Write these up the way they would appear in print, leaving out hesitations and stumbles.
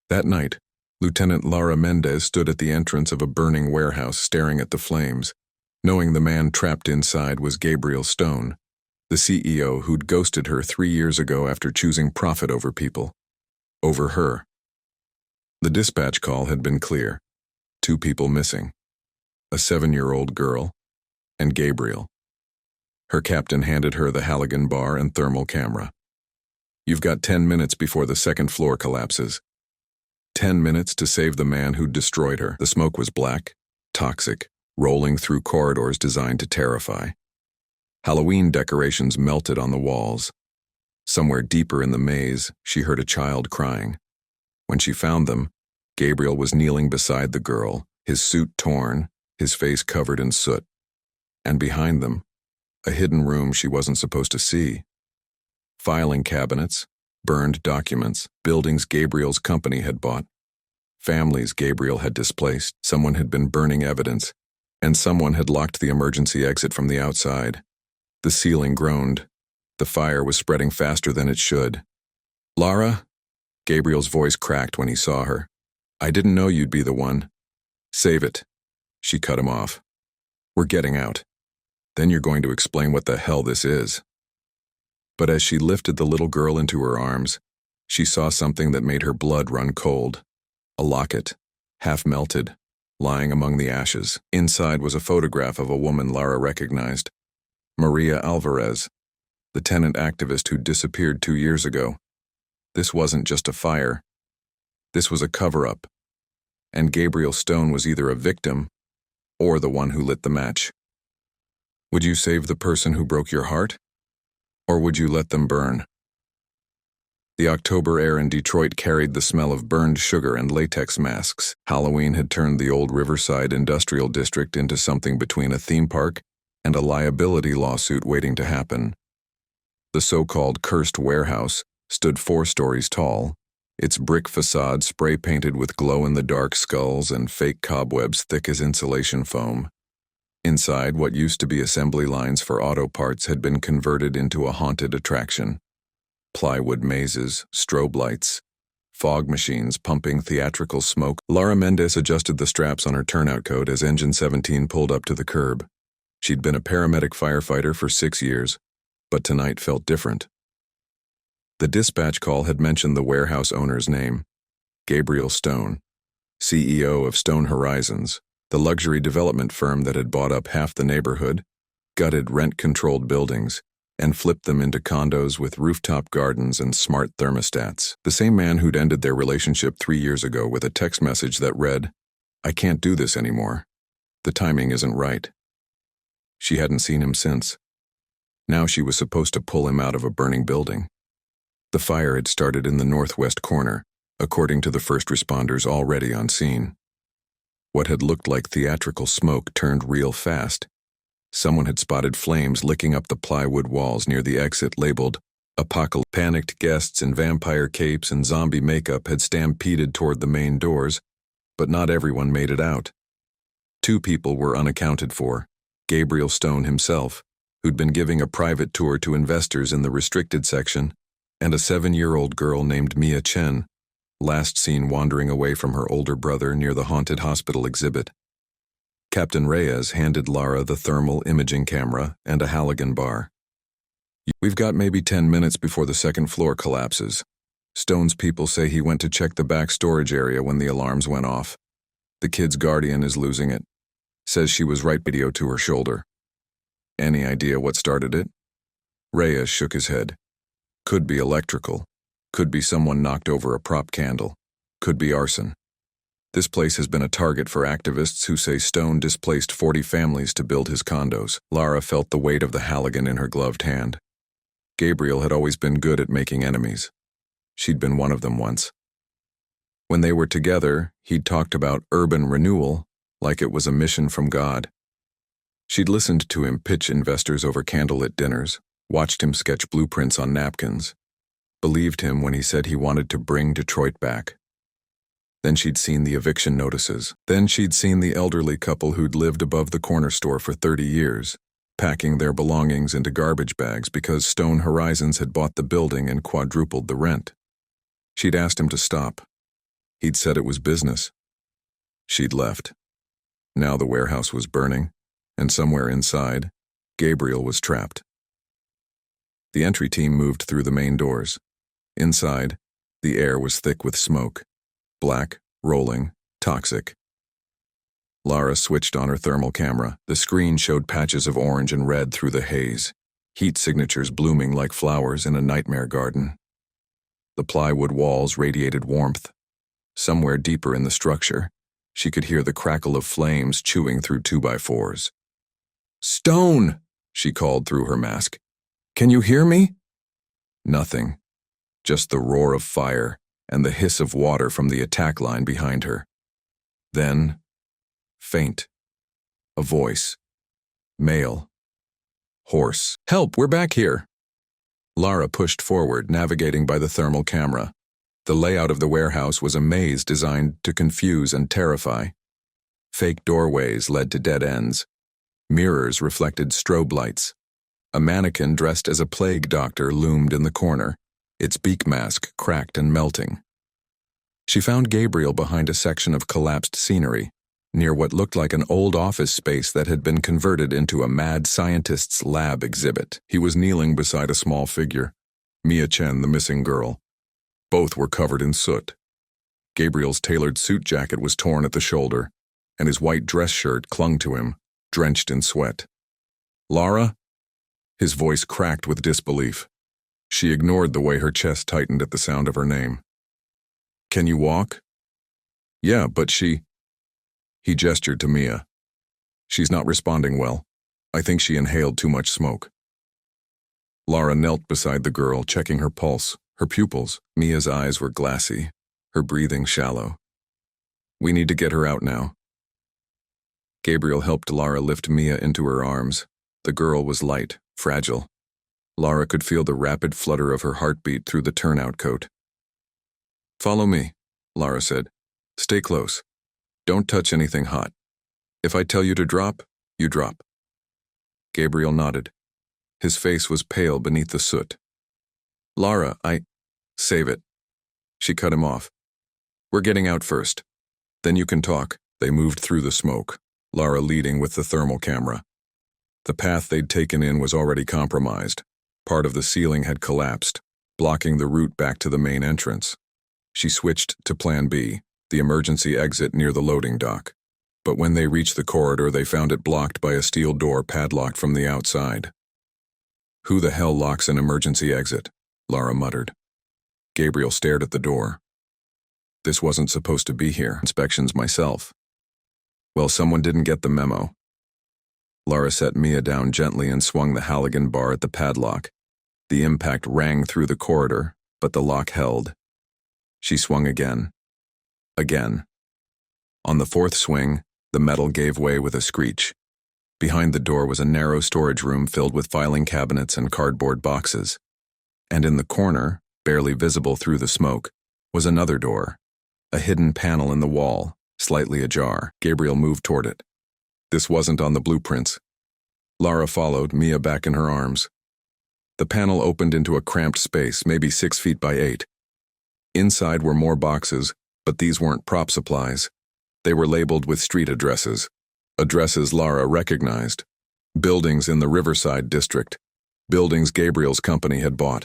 That night, Lieutenant Lara Mendez stood at the entrance of a burning warehouse staring at the flames, knowing the man trapped inside was Gabriel Stone, the CEO who'd ghosted her 3 years ago after choosing profit over people. Over her. The dispatch call had been clear. 2 people missing. A 7-year-old girl and Gabriel. Her captain handed her the Halligan bar and thermal camera. You've got 10 minutes before the second floor collapses. 10 minutes to save the man who'd destroyed her. The smoke was black, toxic, rolling through corridors designed to terrify. Halloween decorations melted on the walls. Somewhere deeper in the maze, she heard a child crying. When she found them, Gabriel was kneeling beside the girl, his suit torn, his face covered in soot. And behind them, a hidden room she wasn't supposed to see. Filing cabinets, burned documents, buildings Gabriel's company had bought. Families Gabriel had displaced, someone had been burning evidence, and someone had locked the emergency exit from the outside. The ceiling groaned. The fire was spreading faster than it should. Lara? Gabriel's voice cracked when he saw her. I didn't know you'd be the one. Save it. She cut him off. We're getting out. Then you're going to explain what the hell this is. But as she lifted the little girl into her arms, she saw something that made her blood run cold. A locket, half melted, lying among the ashes. Inside was a photograph of a woman Lara recognized. Maria Alvarez, the tenant activist who disappeared 2 years ago. This wasn't just a fire. This was a cover-up. And Gabriel Stone was either a victim or the one who lit the match. Would you save the person who broke your heart? Or would you let them burn? The October air in Detroit carried the smell of burned sugar and latex masks. Halloween had turned the old Riverside Industrial District into something between a theme park and a liability lawsuit waiting to happen. The so-called cursed warehouse stood 4 stories tall, its brick facade spray-painted with glow-in-the-dark skulls and fake cobwebs thick as insulation foam. Inside, what used to be assembly lines for auto parts had been converted into a haunted attraction. Plywood mazes, strobe lights, fog machines pumping theatrical smoke. Lara Mendez adjusted the straps on her turnout coat as Engine 17 pulled up to the curb. She'd been a paramedic firefighter for 6 years, but tonight felt different. The dispatch call had mentioned the warehouse owner's name, Gabriel Stone, CEO of Stone Horizons, the luxury development firm that had bought up half the neighborhood, gutted rent-controlled buildings, and flipped them into condos with rooftop gardens and smart thermostats. The same man who'd ended their relationship 3 years ago with a text message that read, I can't do this anymore. The timing isn't right. She hadn't seen him since. Now she was supposed to pull him out of a burning building. The fire had started in the northwest corner, according to the first responders already on scene. What had looked like theatrical smoke turned real fast. Someone had spotted flames licking up the plywood walls near the exit labeled Apocalypse. Panicked guests in vampire capes and zombie makeup had stampeded toward the main doors, but not everyone made it out. 2 people were unaccounted for, Gabriel Stone himself, who'd been giving a private tour to investors in the restricted section, and a 7-year-old girl named Mia Chen, last seen wandering away from her older brother near the haunted hospital exhibit. Captain Reyes handed Lara the thermal imaging camera and a Halligan bar. We've got maybe 10 minutes before the second floor collapses. Stone's people say he went to check the back storage area when the alarms went off. The kid's guardian is losing it. Says she was right video to her shoulder. Any idea what started it? Reyes shook his head. Could be electrical. Could be someone knocked over a prop candle. Could be arson. This place has been a target for activists who say Stone displaced 40 families to build his condos. Lara felt the weight of the Halligan in her gloved hand. Gabriel had always been good at making enemies. She'd been one of them once. When they were together, he'd talked about urban renewal like it was a mission from God. She'd listened to him pitch investors over candlelit dinners, watched him sketch blueprints on napkins, believed him when he said he wanted to bring Detroit back. Then she'd seen the eviction notices. Then she'd seen the elderly couple who'd lived above the corner store for 30 years, packing their belongings into garbage bags because Stone Horizons had bought the building and quadrupled the rent. She'd asked him to stop. He'd said it was business. She'd left. Now the warehouse was burning, and somewhere inside, Gabriel was trapped. The entry team moved through the main doors. Inside, the air was thick with smoke. Black, rolling, toxic. Lara switched on her thermal camera. The screen showed patches of orange and red through the haze, heat signatures blooming like flowers in a nightmare garden. The plywood walls radiated warmth. Somewhere deeper in the structure, she could hear the crackle of flames chewing through 2x4s. "Stone!" she called through her mask. "Can you hear me?" Nothing. Just the roar of fire and the hiss of water from the attack line behind her. Then, faint. A voice. Male. Hoarse. "Help, we're back here." Lara pushed forward, navigating by the thermal camera. The layout of the warehouse was a maze designed to confuse and terrify. Fake doorways led to dead ends. Mirrors reflected strobe lights. A mannequin dressed as a plague doctor loomed in the corner, its beak mask cracked and melting. She found Gabriel behind a section of collapsed scenery, near what looked like an old office space that had been converted into a mad scientist's lab exhibit. He was kneeling beside a small figure, Mia Chen, the missing girl. Both were covered in soot. Gabriel's tailored suit jacket was torn at the shoulder, and his white dress shirt clung to him, drenched in sweat. "Lara?" His voice cracked with disbelief. She ignored the way her chest tightened at the sound of her name. "Can you walk?" "Yeah, but she—" He gestured to Mia. "She's not responding well. I think she inhaled too much smoke." Lara knelt beside the girl, checking her pulse, her pupils. Mia's eyes were glassy, her breathing shallow. "We need to get her out now." Gabriel helped Lara lift Mia into her arms. The girl was light, fragile. Lara could feel the rapid flutter of her heartbeat through the turnout coat. "Follow me," Lara said. "Stay close. Don't touch anything hot. If I tell you to drop, you drop." Gabriel nodded. His face was pale beneath the soot. "Lara, Save it." She cut him off. "We're getting out first. Then you can talk." They moved through the smoke, Lara leading with the thermal camera. The path they'd taken in was already compromised. Part of the ceiling had collapsed, blocking the route back to the main entrance. She switched to Plan B, the emergency exit near the loading dock. But when they reached the corridor, they found it blocked by a steel door padlocked from the outside. "Who the hell locks an emergency exit?" Lara muttered. Gabriel stared at the door. "This wasn't supposed to be here. Inspections myself." "Well, someone didn't get the memo." Lara set Mia down gently and swung the Halligan bar at the padlock. The impact rang through the corridor, but the lock held. She swung again. Again. On the fourth swing, the metal gave way with a screech. Behind the door was a narrow storage room filled with filing cabinets and cardboard boxes. And in the corner, barely visible through the smoke, was another door, a hidden panel in the wall, slightly ajar. Gabriel moved toward it. This wasn't on the blueprints. Lara followed, Mia back in her arms. The panel opened into a cramped space, maybe 6 feet by 8. Inside were more boxes, but these weren't prop supplies. They were labeled with street addresses. Addresses Lara recognized. Buildings in the Riverside district. Buildings Gabriel's company had bought.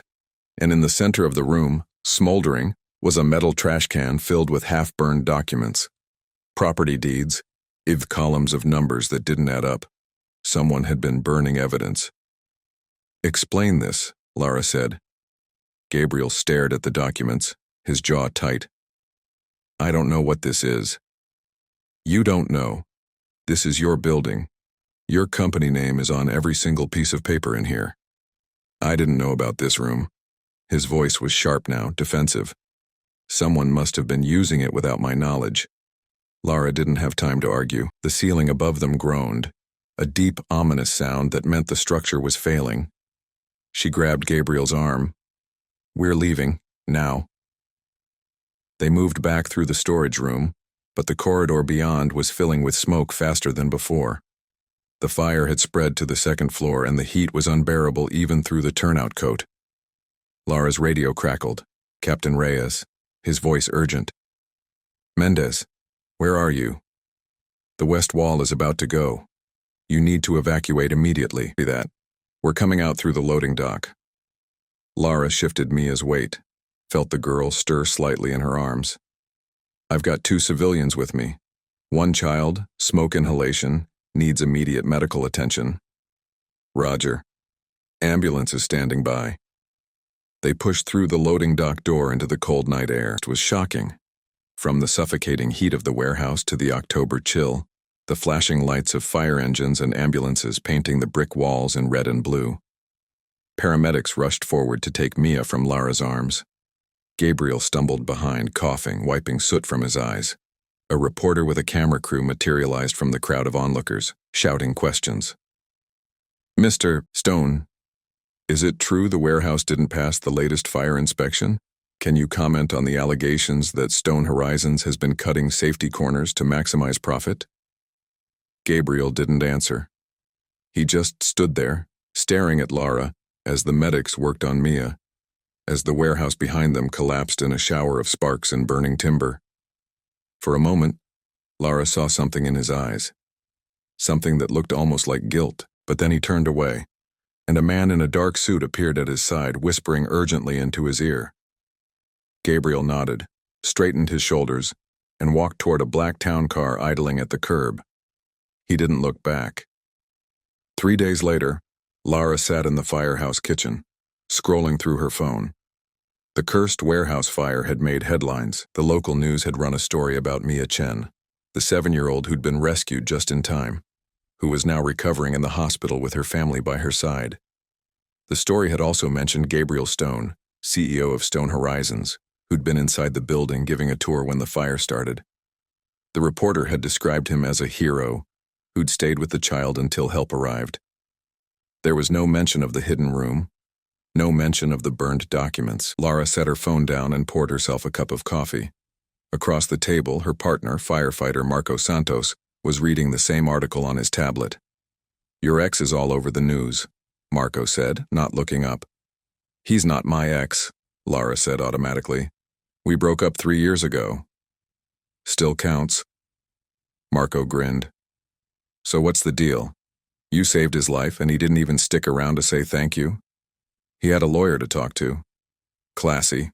And in the center of the room, smoldering, was a metal trash can filled with half-burned documents. Property deeds, columns of numbers that didn't add up. Someone had been burning evidence. "Explain this," Lara said. Gabriel stared at the documents, his jaw tight. "I don't know what this is." "You don't know. This is your building. Your company name is on every single piece of paper in here. I didn't know about this room." His voice was sharp now, defensive. "Someone must have been using it without my knowledge." Lara didn't have time to argue. The ceiling above them groaned, a deep, ominous sound that meant the structure was failing. She grabbed Gabriel's arm. "We're leaving, now." They moved back through the storage room, but the corridor beyond was filling with smoke faster than before. The fire had spread to the second floor, and the heat was unbearable even through the turnout coat. Lara's radio crackled. Captain Reyes, his voice urgent. Mendez, where are you? The west wall is about to go. You need to evacuate immediately. See that? We're coming out through the loading dock. Lara shifted Mia's weight, felt the girl stir slightly in her arms. I've got 2 civilians with me. One child, smoke inhalation, needs immediate medical attention. Roger. Ambulance is standing by. They pushed through the loading dock door into the cold night air. It was shocking. From the suffocating heat of the warehouse to the October chill, the flashing lights of fire engines and ambulances painting the brick walls in red and blue. Paramedics rushed forward to take Mia from Lara's arms. Gabriel stumbled behind, coughing, wiping soot from his eyes. A reporter with a camera crew materialized from the crowd of onlookers, shouting questions. Mr. Stone, is it true the warehouse didn't pass the latest fire inspection? Can you comment on the allegations that Stone Horizons has been cutting safety corners to maximize profit? Gabriel didn't answer. He just stood there, staring at Lara, as the medics worked on Mia, as the warehouse behind them collapsed in a shower of sparks and burning timber. For a moment, Lara saw something in his eyes, something that looked almost like guilt, but then he turned away, and a man in a dark suit appeared at his side, whispering urgently into his ear. Gabriel nodded, straightened his shoulders, and walked toward a black town car idling at the curb. He didn't look back. 3 days later, Lara sat in the firehouse kitchen, scrolling through her phone. The cursed warehouse fire had made headlines. The local news had run a story about Mia Chen, the 7-year-old who'd been rescued just in time, who was now recovering in the hospital with her family by her side. The story had also mentioned Gabriel Stone, CEO of Stone Horizons, who'd been inside the building giving a tour when the fire started. The reporter had described him as a hero who'd stayed with the child until help arrived. There was no mention of the hidden room, no mention of the burned documents. Lara set her phone down and poured herself a cup of coffee. Across the table, her partner, firefighter Marco Santos, was reading the same article on his tablet. Your ex is all over the news, Marco said, not looking up. He's not my ex, Lara said automatically. We broke up 3 years ago. Still counts. Marco grinned. So what's the deal? You saved his life and he didn't even stick around to say thank you? He had a lawyer to talk to. Classy.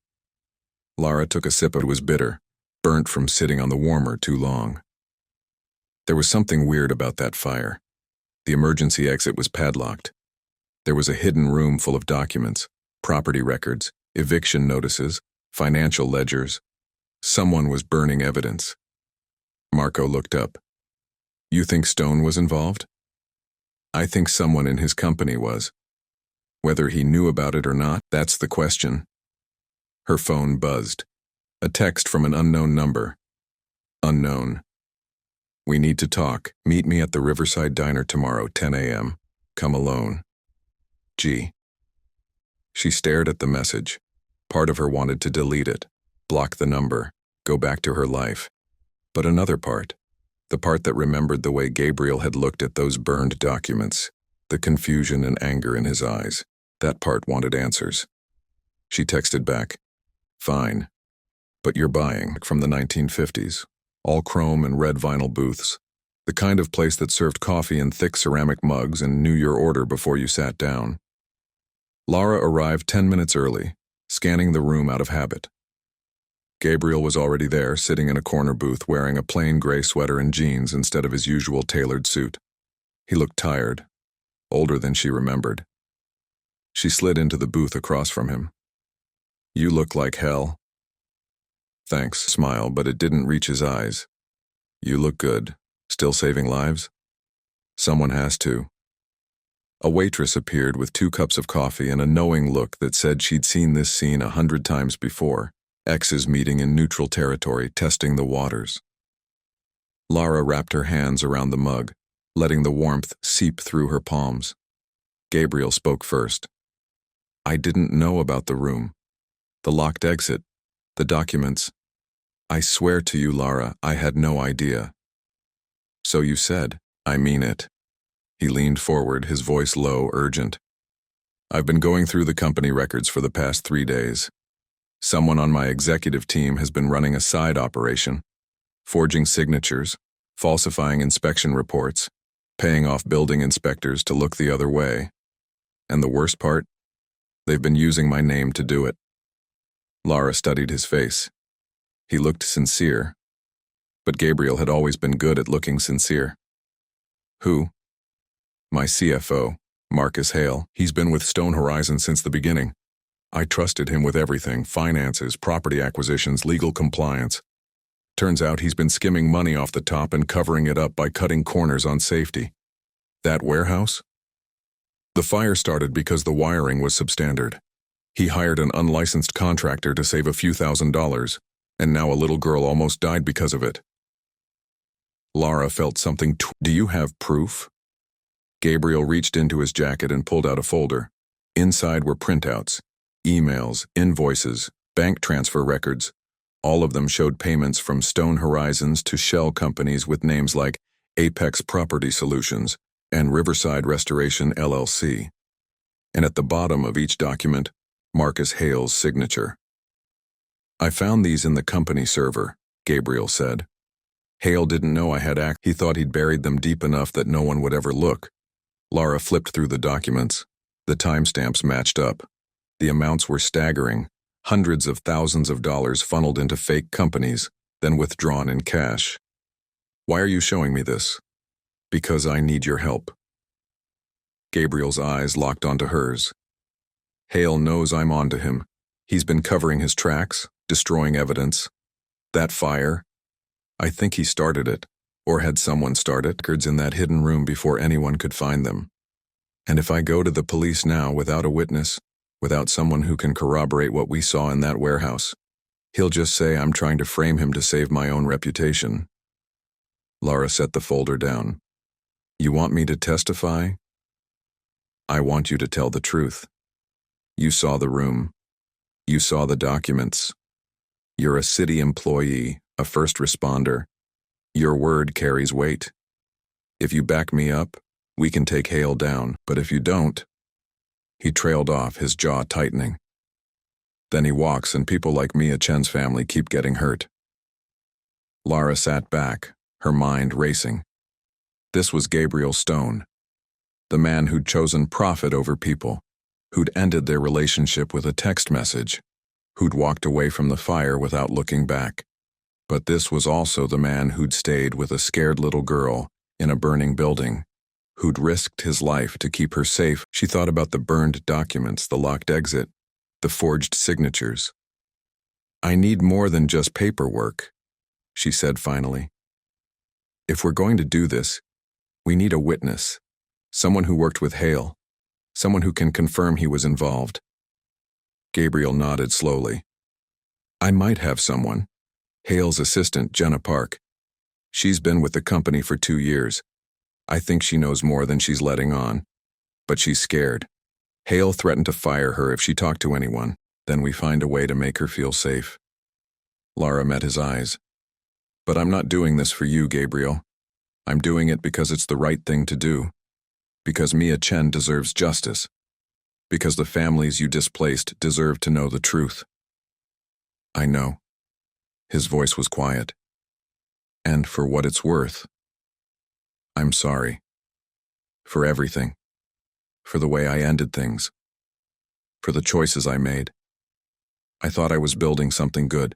Lara took a sip. It was bitter, burnt from sitting on the warmer too long. There was something weird about that fire. The emergency exit was padlocked. There was a hidden room full of documents, property records, eviction notices, financial ledgers. Someone was burning evidence. Marco looked up. You think Stone was involved? I think someone in his company was. Whether he knew about it or not, that's the question. Her phone buzzed. A text from an unknown number. Unknown. We need to talk. Meet me at the Riverside Diner tomorrow, 10 a.m. Come alone. G. She stared at the message. Part of her wanted to delete it, block the number, go back to her life. But another part, the part that remembered the way Gabriel had looked at those burned documents, the confusion and anger in his eyes, that part wanted answers. She texted back, Fine. But you're buying from the 1950s, all chrome and red vinyl booths, the kind of place that served coffee in thick ceramic mugs and knew your order before you sat down. Lara arrived 10 minutes early, scanning the room out of habit. Gabriel was already there, sitting in a corner booth wearing a plain gray sweater and jeans instead of his usual tailored suit. He looked tired, older than she remembered. She slid into the booth across from him. You look like hell. Thanks, smile, but it didn't reach his eyes. You look good. Still saving lives? Someone has to. A waitress appeared with 2 cups of coffee and a knowing look that said she'd seen this scene 100 times before. Exes meeting in neutral territory, testing the waters. Lara wrapped her hands around the mug, letting the warmth seep through her palms. Gabriel spoke first. I didn't know about the room, the locked exit, the documents. I swear to you, Lara, I had no idea. So you said, I mean it. He leaned forward, his voice low, urgent. I've been going through the company records for the past 3 days. Someone on my executive team has been running a side operation, forging signatures, falsifying inspection reports, paying off building inspectors to look the other way. And the worst part? They've been using my name to do it. Lara studied his face. He looked sincere, but Gabriel had always been good at looking sincere. Who? My CFO, Marcus Hale. He's been with Stone Horizon since the beginning. I trusted him with everything: finances, property acquisitions, legal compliance. Turns out he's been skimming money off the top and covering it up by cutting corners on safety. That warehouse? The fire started because the wiring was substandard. He hired an unlicensed contractor to save a few $1,000s, and now a little girl almost died because of it. Lara felt something. Do you have proof? Gabriel reached into his jacket and pulled out a folder. Inside were printouts, emails, invoices, bank transfer records. All of them showed payments from Stone Horizons to shell companies with names like Apex Property Solutions and Riverside Restoration LLC. And at the bottom of each document, Marcus Hale's signature. I found these in the company server, Gabriel said. Hale didn't know I had He thought he'd buried them deep enough that no one would ever look. Lara flipped through the documents. The timestamps matched up. The amounts were staggering. Hundreds of thousands of dollars funneled into fake companies, then withdrawn in cash. Why are you showing me this? Because I need your help. Gabriel's eyes locked onto hers. Hale knows I'm onto him. He's been covering his tracks, destroying evidence. That fire, I think he started it, or had someone start it. Records in that hidden room before anyone could find them. And if I go to the police now without a witness, without someone who can corroborate what we saw in that warehouse, he'll just say I'm trying to frame him to save my own reputation. Lara set the folder down. You want me to testify? I want you to tell the truth. You saw the room. You saw the documents. You're a city employee, a first responder. Your word carries weight. If you back me up, we can take Hale down, but if you don't... He trailed off, his jaw tightening. Then he walks and people like Mia Chen's family keep getting hurt. Lara sat back, her mind racing. This was Gabriel Stone, the man who'd chosen profit over people, who'd ended their relationship with a text message, who'd walked away from the fire without looking back. But this was also the man who'd stayed with a scared little girl in a burning building, who'd risked his life to keep her safe. She thought about the burned documents, the locked exit, the forged signatures. I need more than just paperwork, she said finally. If we're going to do this, we need a witness, someone who worked with Hale, someone who can confirm he was involved. Gabriel nodded slowly. I might have someone. Hale's assistant, Jenna Park. She's been with the company for 2 years. I think she knows more than she's letting on. But she's scared. Hale threatened to fire her if she talked to anyone. Then we find a way to make her feel safe. Lara met his eyes. But I'm not doing this for you, Gabriel. I'm doing it because it's the right thing to do. Because Mia Chen deserves justice. Because the families you displaced deserve to know the truth. I know. His voice was quiet. And for what it's worth, I'm sorry. For everything. For the way I ended things. For the choices I made. I thought I was building something good,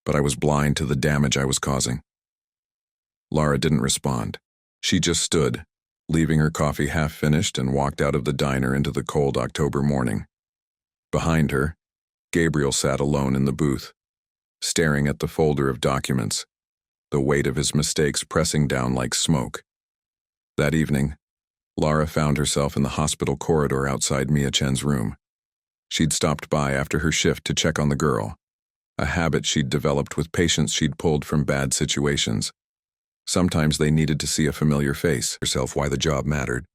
but I was blind to the damage I was causing. Lara didn't respond. She just stood, leaving her coffee half finished, and walked out of the diner into the cold October morning. Behind her, Gabriel sat alone in the booth, staring at the folder of documents, the weight of his mistakes pressing down like smoke. That evening, Lara found herself in the hospital corridor outside Mia Chen's room. She'd stopped by after her shift to check on the girl, a habit she'd developed with patients she'd pulled from bad situations. Sometimes they needed to see a familiar face, herself why the job mattered.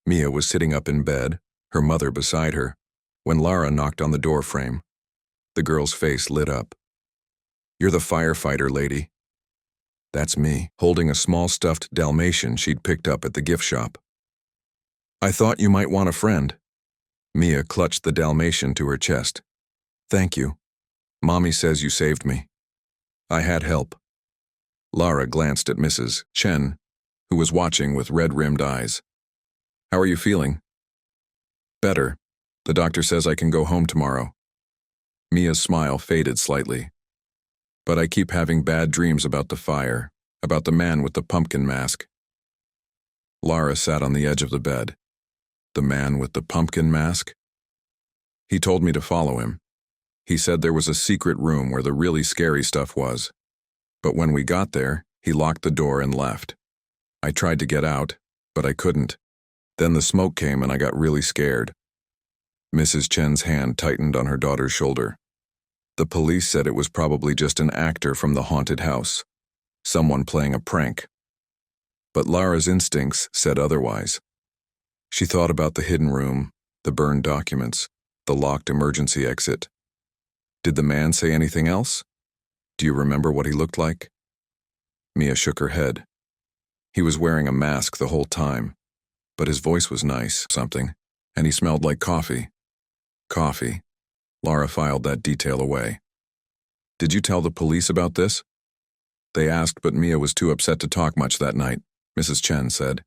Mia was sitting up in bed, her mother beside her, when Lara knocked on the door frame. The girl's face lit up. You're the firefighter lady. That's me, holding a small stuffed Dalmatian she'd picked up at the gift shop. I thought you might want a friend. Mia clutched the Dalmatian to her chest. Thank you. Mommy says you saved me. I had help. Lara glanced at Mrs. Chen, who was watching with red-rimmed eyes. "How are you feeling?" "Better. The doctor says I can go home tomorrow." Mia's smile faded slightly. "But I keep having bad dreams about the fire, about the man with the pumpkin mask." Lara sat on the edge of the bed. "The man with the pumpkin mask?" "He told me to follow him. He said there was a secret room where the really scary stuff was. But when we got there, he locked the door and left. I tried to get out, but I couldn't. Then the smoke came and I got really scared." Mrs. Chen's hand tightened on her daughter's shoulder. "The police said it was probably just an actor from the haunted house, someone playing a prank." But Lara's instincts said otherwise. She thought about the hidden room, the burned documents, the locked emergency exit. Did the man say anything else? "Do you remember what he looked like?" Mia shook her head. "He was wearing a mask the whole time, but his voice was nice, something, and he smelled like coffee." Coffee. Lara filed that detail away. "Did you tell the police about this?" "They asked, but Mia was too upset to talk much that night," Mrs. Chen said.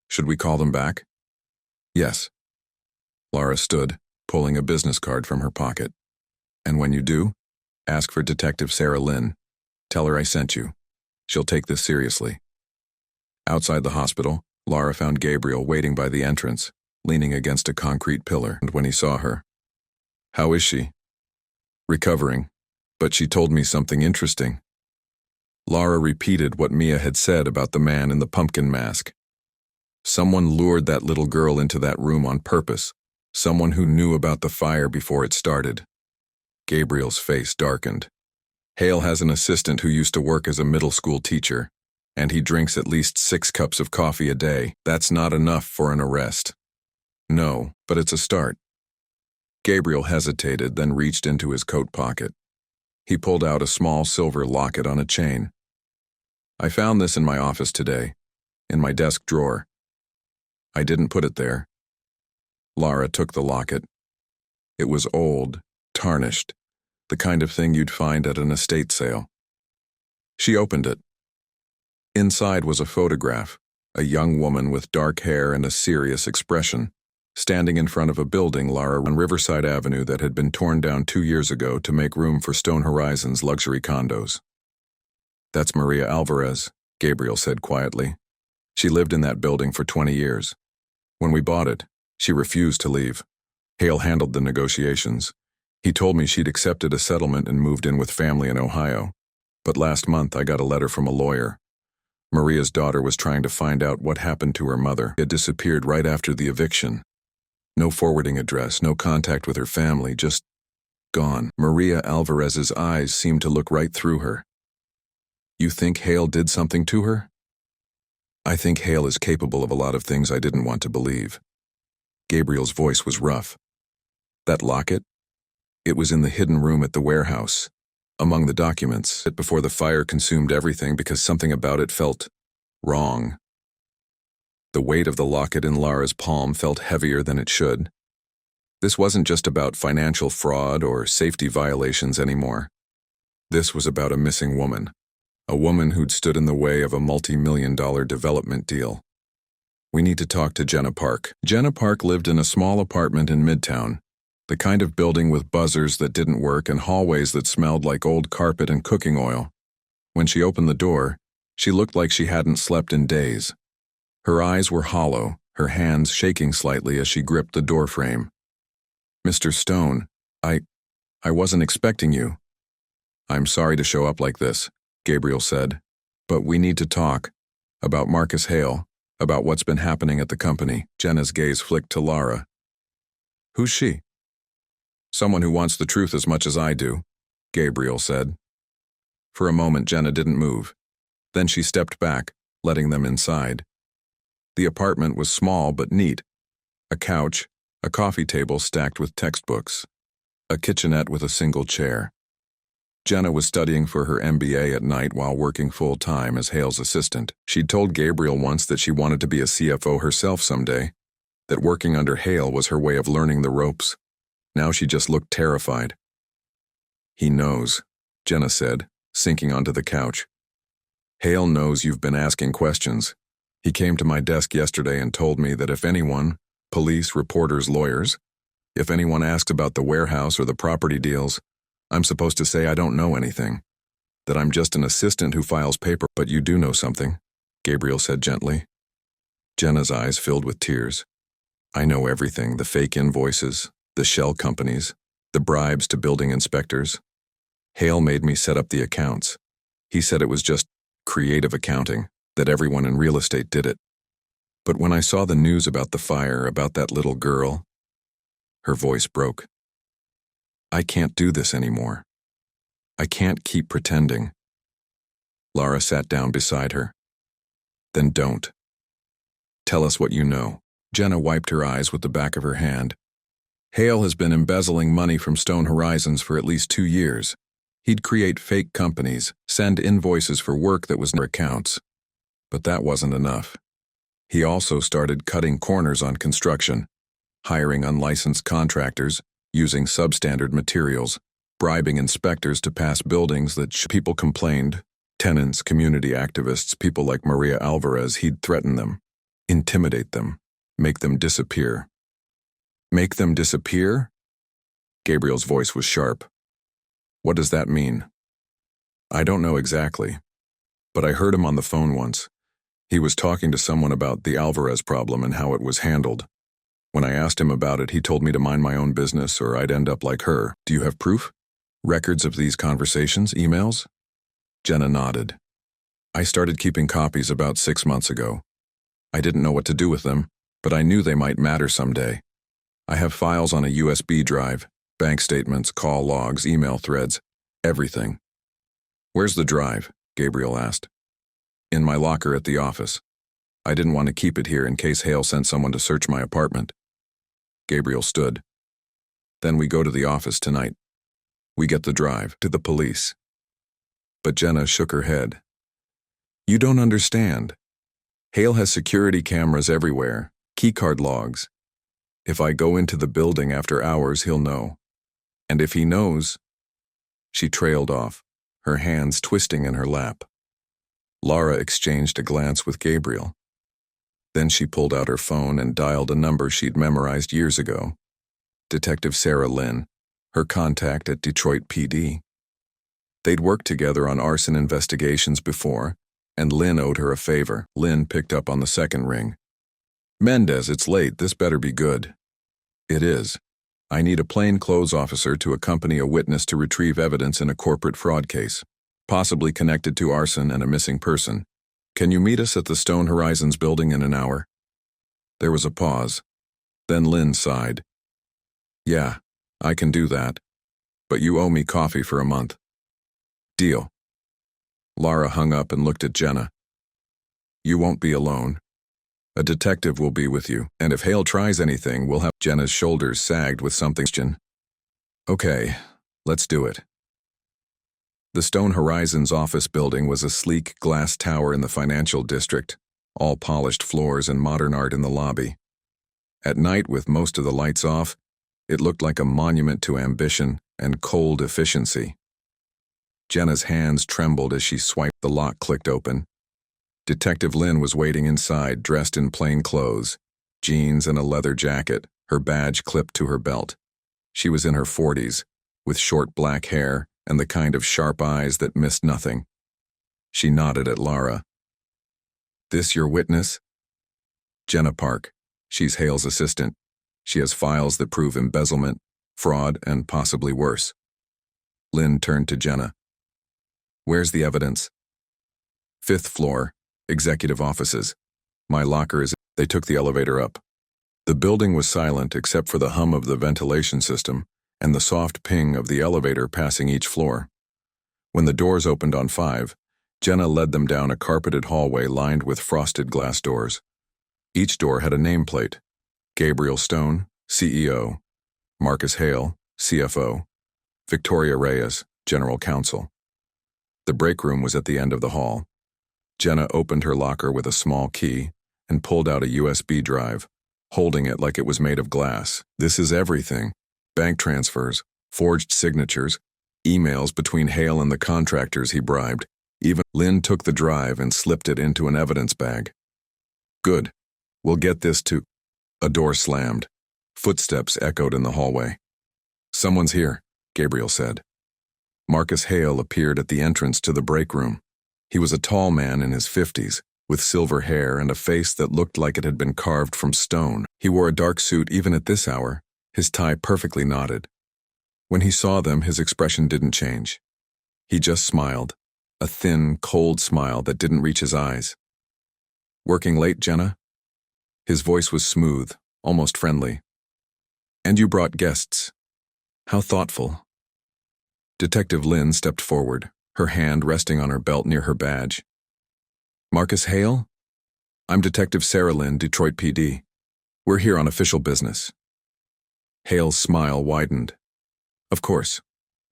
"Should we call them back?" "Yes." Lara stood, pulling a business card from her pocket. "And when you do, ask for Detective Sarah Lynn. Tell her I sent you. She'll take this seriously." Outside the hospital, Lara found Gabriel waiting by the entrance, leaning against a concrete pillar. And when he saw her, "How is she?" "Recovering, but she told me something interesting." Lara repeated what Mia had said about the man in the pumpkin mask. Someone lured that little girl into that room on purpose, someone who knew about the fire before it started. Gabriel's face darkened. "Hale has an assistant who used to work as a middle school teacher, and he drinks at least 6 cups of coffee a day. That's not enough for an arrest." "No, but it's a start." Gabriel hesitated, then reached into his coat pocket. He pulled out a small silver locket on a chain. "I found this in my office today, in my desk drawer. I didn't put it there." Lara took the locket. It was old, tarnished, the kind of thing you'd find at an estate sale. She opened it. Inside was a photograph, a young woman with dark hair and a serious expression, standing in front of a building on Riverside Avenue that had been torn down 2 years ago to make room for Stone Horizon's luxury condos. "That's Maria Alvarez," Gabriel said quietly. "She lived in that building for 20 years. When we bought it, she refused to leave. Hale handled the negotiations. He told me she'd accepted a settlement and moved in with family in Ohio. But last month I got a letter from a lawyer. Maria's daughter was trying to find out what happened to her mother. She had disappeared right after the eviction. No forwarding address, no contact with her family, just gone." Maria Alvarez's eyes seemed to look right through her. "You think Hale did something to her?" "I think Hale is capable of a lot of things I didn't want to believe." Gabriel's voice was rough. "That locket? It was in the hidden room at the warehouse, among the documents, before the fire consumed everything because something about it felt wrong." The weight of the locket in Lara's palm felt heavier than it should. This wasn't just about financial fraud or safety violations anymore. This was about a missing woman, a woman who'd stood in the way of a multi-million-dollar development deal. "We need to talk to Jenna Park." Jenna Park lived in a small apartment in Midtown, the kind of building with buzzers that didn't work and hallways that smelled like old carpet and cooking oil. When she opened the door, she looked like she hadn't slept in days. Her eyes were hollow, her hands shaking slightly as she gripped the doorframe. "Mr. Stone, I wasn't expecting you." "I'm sorry to show up like this," Gabriel said, "but we need to talk about Marcus Hale, about what's been happening at the company." Jenna's gaze flicked to Lara. "Who's she?" "Someone who wants the truth as much as I do," Gabriel said. For a moment, Jenna didn't move. Then she stepped back, letting them inside. The apartment was small but neat. A couch, a coffee table stacked with textbooks, a kitchenette with a single chair. Jenna was studying for her MBA at night while working full-time as Hale's assistant. She'd told Gabriel once that she wanted to be a CFO herself someday, that working under Hale was her way of learning the ropes. Now she just looked terrified. "He knows," Jenna said, sinking onto the couch. Hale knows you've been asking questions. He came to my desk yesterday and told me that if anyone, police, reporters, lawyers, if anyone asks about the warehouse or the property deals, I'm supposed to say I don't know anything, that I'm just an assistant who files paper. But you do know something, Gabriel said gently. Jenna's eyes filled with tears. I know everything, the fake invoices, the shell companies, the bribes to building inspectors. Hale made me set up the accounts. He said it was just creative accounting, that everyone in real estate did it. But when I saw the news about the fire, about that little girl, her voice broke. I can't do this anymore. I can't keep pretending. Lara sat down beside her. Then don't. Tell us what you know. Jenna wiped her eyes with the back of her hand. Hale has been embezzling money from Stone Horizons for at least 2 years. He'd create fake companies, send invoices for work that was in their accounts. But that wasn't enough. He also started cutting corners on construction, hiring unlicensed contractors, using substandard materials, bribing inspectors to pass buildings that people complained, tenants, community activists, people like Maria Alvarez. He'd threaten them, intimidate them, make them disappear. Make them disappear? Gabriel's voice was sharp. What does that mean? I don't know exactly, but I heard him on the phone once. He was talking to someone about the Alvarez problem and how it was handled. When I asked him about it, he told me to mind my own business or I'd end up like her. Do you have proof? Records of these conversations, emails? Jenna nodded. I started keeping copies about 6 months ago. I didn't know what to do with them, but I knew they might matter someday. I have files on a USB drive, bank statements, call logs, email threads, everything. Where's the drive? Gabriel asked. In my locker at the office. I didn't want to keep it here in case Hale sent someone to search my apartment. Gabriel stood. Then we go to the office tonight. We get the drive to the police. But Jenna shook her head. You don't understand. Hale has security cameras everywhere, keycard logs. If I go into the building after hours, he'll know. And if he knows... She trailed off, her hands twisting in her lap. Lara exchanged a glance with Gabriel. Then she pulled out her phone and dialed a number she'd memorized years ago. Detective Sarah Lynn, her contact at Detroit PD. They'd worked together on arson investigations before, and Lynn owed her a favor. Lynn picked up on the second ring. Mendez, it's late. This better be good. It is. I need a plainclothes officer to accompany a witness to retrieve evidence in a corporate fraud case, possibly connected to arson and a missing person. Can you meet us at the Stone Horizons building in an hour? There was a pause. Then Lynn sighed. Yeah, I can do that. But you owe me coffee for a month. Deal. Lara hung up and looked at Jenna. You won't be alone. A detective will be with you, and if Hale tries anything, we'll have... Jenna's shoulders sagged with something. Okay, let's do it. The Stone Horizons office building was a sleek glass tower in the financial district, all polished floors and modern art in the lobby. At night, with most of the lights off, it looked like a monument to ambition and cold efficiency. Jenna's hands trembled as she swiped. The lock clicked open. Detective Lynn was waiting inside, dressed in plain clothes, jeans and a leather jacket, her badge clipped to her belt. She was in her 40s, with short black hair and the kind of sharp eyes that missed nothing. She nodded at Lara. This your witness? Jenna Park. She's Hale's assistant. She has files that prove embezzlement, fraud, and possibly worse. Lynn turned to Jenna. Where's the evidence? 5th floor, executive offices. My locker is... They took the elevator up. The building was silent except for the hum of the ventilation system and the soft ping of the elevator passing each floor. When the doors opened on 5, Jenna led them down a carpeted hallway lined with frosted glass doors. Each door had a nameplate. Gabriel Stone, CEO. Marcus Hale, CFO. Victoria Reyes, General Counsel. The break room was at the end of the hall. Jenna opened her locker with a small key and pulled out a USB drive, holding it like it was made of glass. This is everything. Bank transfers, forged signatures, emails between Hale and the contractors he bribed, Even Lynn took the drive and slipped it into an evidence bag. Good. We'll get this to... A door slammed. Footsteps echoed in the hallway. Someone's here, Gabriel said. Marcus Hale appeared at the entrance to the break room. He was a tall man in his 50s, with silver hair and a face that looked like it had been carved from stone. He wore a dark suit even at this hour, his tie perfectly knotted. When he saw them, his expression didn't change. He just smiled, a thin, cold smile that didn't reach his eyes. Working late, Jenna? His voice was smooth, almost friendly. And you brought guests. How thoughtful. Detective Lynn stepped forward, her hand resting on her belt near her badge. Marcus Hale? I'm Detective Sarah Lynn, Detroit PD. We're here on official business. Hale's smile widened. Of course.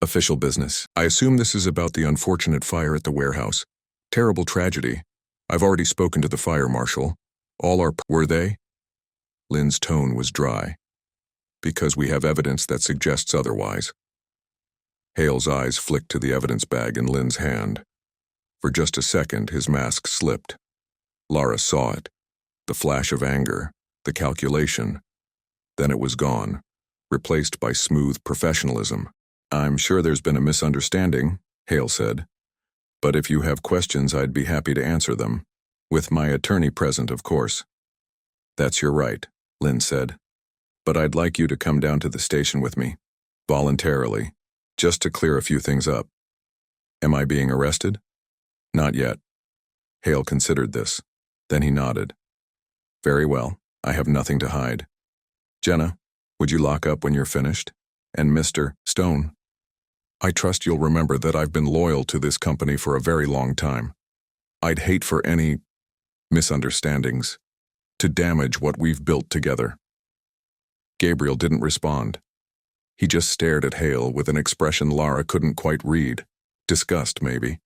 Official business. I assume this is about the unfortunate fire at the warehouse. Terrible tragedy. I've already spoken to the fire marshal. Were they? Lynn's tone was dry. Because we have evidence that suggests otherwise. Hale's eyes flicked to the evidence bag in Lynn's hand. For just a second, his mask slipped. Lara saw it. The flash of anger, the calculation. Then it was gone, replaced by smooth professionalism. I'm sure there's been a misunderstanding, Hale said. But if you have questions, I'd be happy to answer them. With my attorney present, of course. That's your right, Lynn said. But I'd like you to come down to the station with me, voluntarily, just to clear a few things up. Am I being arrested? Not yet. Hale considered this. Then he nodded. Very well, I have nothing to hide. Jenna, would you lock up when you're finished? And Mr. Stone? I trust you'll remember that I've been loyal to this company for a very long time. I'd hate for any misunderstandings to damage what we've built together. Gabriel didn't respond. He just stared at Hale with an expression Lara couldn't quite read. Disgust, maybe.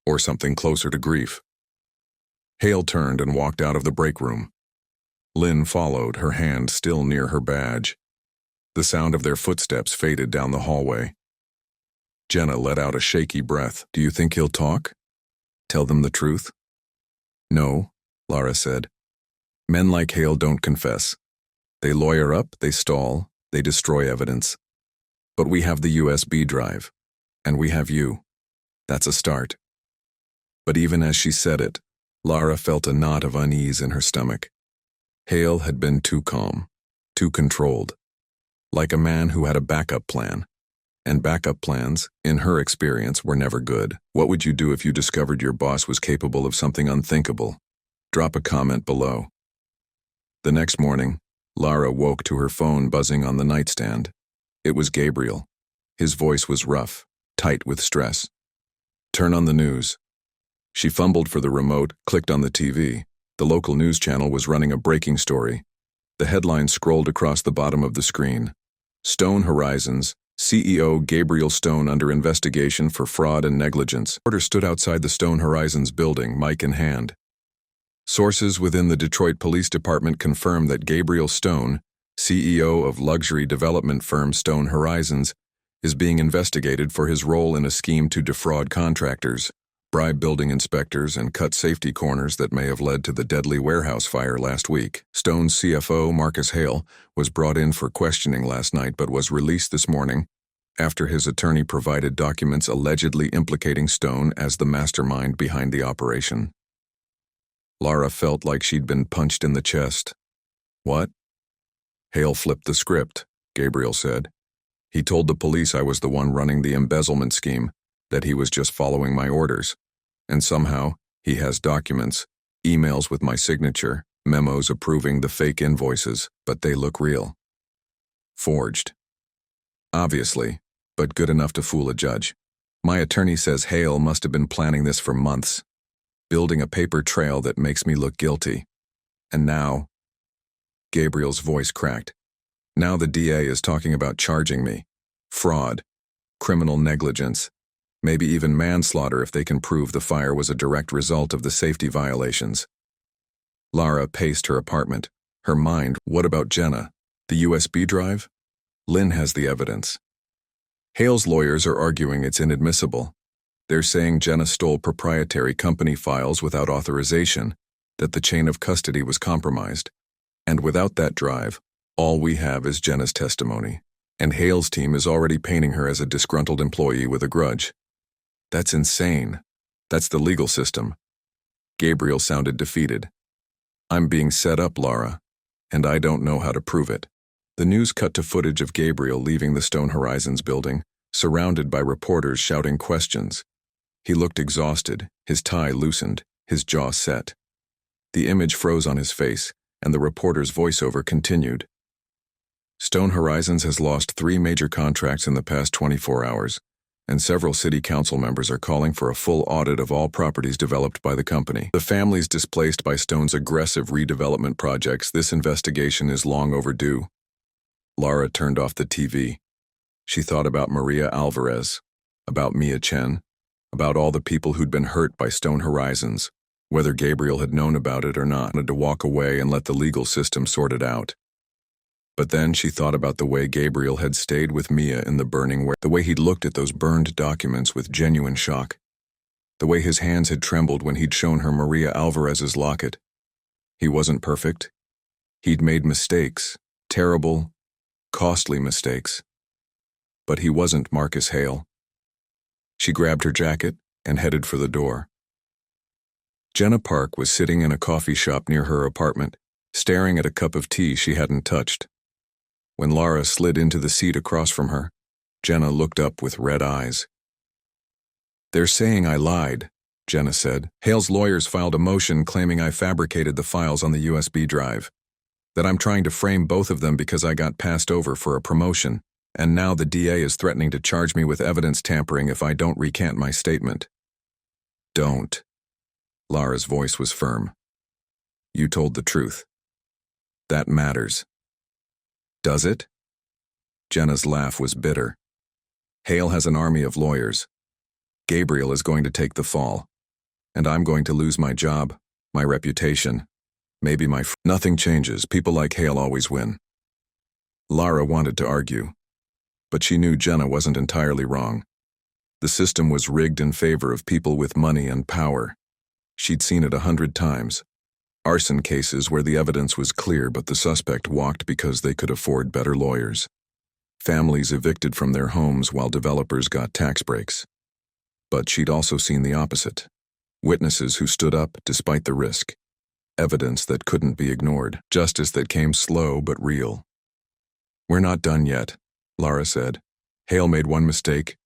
Or something closer to grief. Hale turned and walked out of the break room. Lynn followed, her hand still near her badge. The sound of their footsteps faded down the hallway. Jenna let out a shaky breath. Do you think he'll talk? Tell them the truth? No, Lara said. Men like Hale don't confess. They lawyer up, they stall, they destroy evidence. But we have the USB drive. And we have you. That's a start. But even as she said it, Lara felt a knot of unease in her stomach. Hale had been too calm, too controlled. Like a man who had a backup plan. And backup plans, in her experience, were never good. What would you do if you discovered your boss was capable of something unthinkable? Drop a comment below. The next morning, Lara woke to her phone buzzing on the nightstand. It was Gabriel. His voice was rough, tight with stress. Turn on the news. She fumbled for the remote, clicked on the TV. The local news channel was running a breaking story. The headline scrolled across the bottom of the screen. Stone Horizons, CEO Gabriel Stone under investigation for fraud and negligence. Reporter stood outside the Stone Horizons building, mic in hand. Sources within the Detroit Police Department confirmed that Gabriel Stone, CEO of luxury development firm Stone Horizons, is being investigated for his role in a scheme to defraud contractors, bribe building inspectors, and cut safety corners that may have led to the deadly warehouse fire last week. Stone's CFO, Marcus Hale, was brought in for questioning last night but was released this morning after his attorney provided documents allegedly implicating Stone as the mastermind behind the operation. Lara felt like she'd been punched in the chest. What? Hale flipped the script, Gabriel said. He told the police I was the one running the embezzlement scheme, that he was just following my orders. And somehow, he has documents, emails with my signature, memos approving the fake invoices, but they look real. Forged. Obviously, but good enough to fool a judge. My attorney says Hale must have been planning this for months, building a paper trail that makes me look guilty. And now... Gabriel's voice cracked. Now the DA is talking about charging me. Fraud. Criminal negligence. Maybe even manslaughter if they can prove the fire was a direct result of the safety violations. Lara paced her apartment. Her mind, what about Jenna? The USB drive? Lynn has the evidence. Hale's lawyers are arguing it's inadmissible. They're saying Jenna stole proprietary company files without authorization, that the chain of custody was compromised. And without that drive, all we have is Jenna's testimony. And Hale's team is already painting her as a disgruntled employee with a grudge. That's insane. That's the legal system. Gabriel sounded defeated. I'm being set up, Lara, and I don't know how to prove it. The news cut to footage of Gabriel leaving the Stone Horizons building, surrounded by reporters shouting questions. He looked exhausted, his tie loosened, his jaw set. The image froze on his face, and the reporter's voiceover continued. Stone Horizons has lost 3 major contracts in the past 24 hours, and several city council members are calling for a full audit of all properties developed by the company. The families displaced by Stone's aggressive redevelopment projects, this investigation is long overdue. Lara turned off the TV. She thought about Maria Alvarez, about Mia Chen, about all the people who'd been hurt by Stone Horizons, whether Gabriel had known about it or not, wanted to walk away and let the legal system sort it out. But then she thought about the way Gabriel had stayed with Mia in the burning warehouse, the way he'd looked at those burned documents with genuine shock, the way his hands had trembled when he'd shown her Maria Alvarez's locket. He wasn't perfect. He'd made mistakes, terrible, costly mistakes. But he wasn't Marcus Hale. She grabbed her jacket and headed for the door. Jenna Park was sitting in a coffee shop near her apartment, staring at a cup of tea she hadn't touched. When Lara slid into the seat across from her, Jenna looked up with red eyes. They're saying I lied, Jenna said. Hale's lawyers filed a motion claiming I fabricated the files on the USB drive, that I'm trying to frame both of them because I got passed over for a promotion, and now the DA is threatening to charge me with evidence tampering if I don't recant my statement. Don't. Lara's voice was firm. You told the truth. That matters. Does it? Jenna's laugh was bitter. Hale has an army of lawyers. Gabriel is going to take the fall. And I'm going to lose my job, my reputation, maybe nothing changes. People like Hale always win. Lara wanted to argue, but she knew Jenna wasn't entirely wrong. The system was rigged in favor of people with money and power. She'd seen it 100 times. Arson cases where the evidence was clear but the suspect walked because they could afford better lawyers. Families evicted from their homes while developers got tax breaks. But she'd also seen the opposite. Witnesses who stood up despite the risk. Evidence that couldn't be ignored. Justice that came slow but real. We're not done yet, Lara said. Hale made one mistake.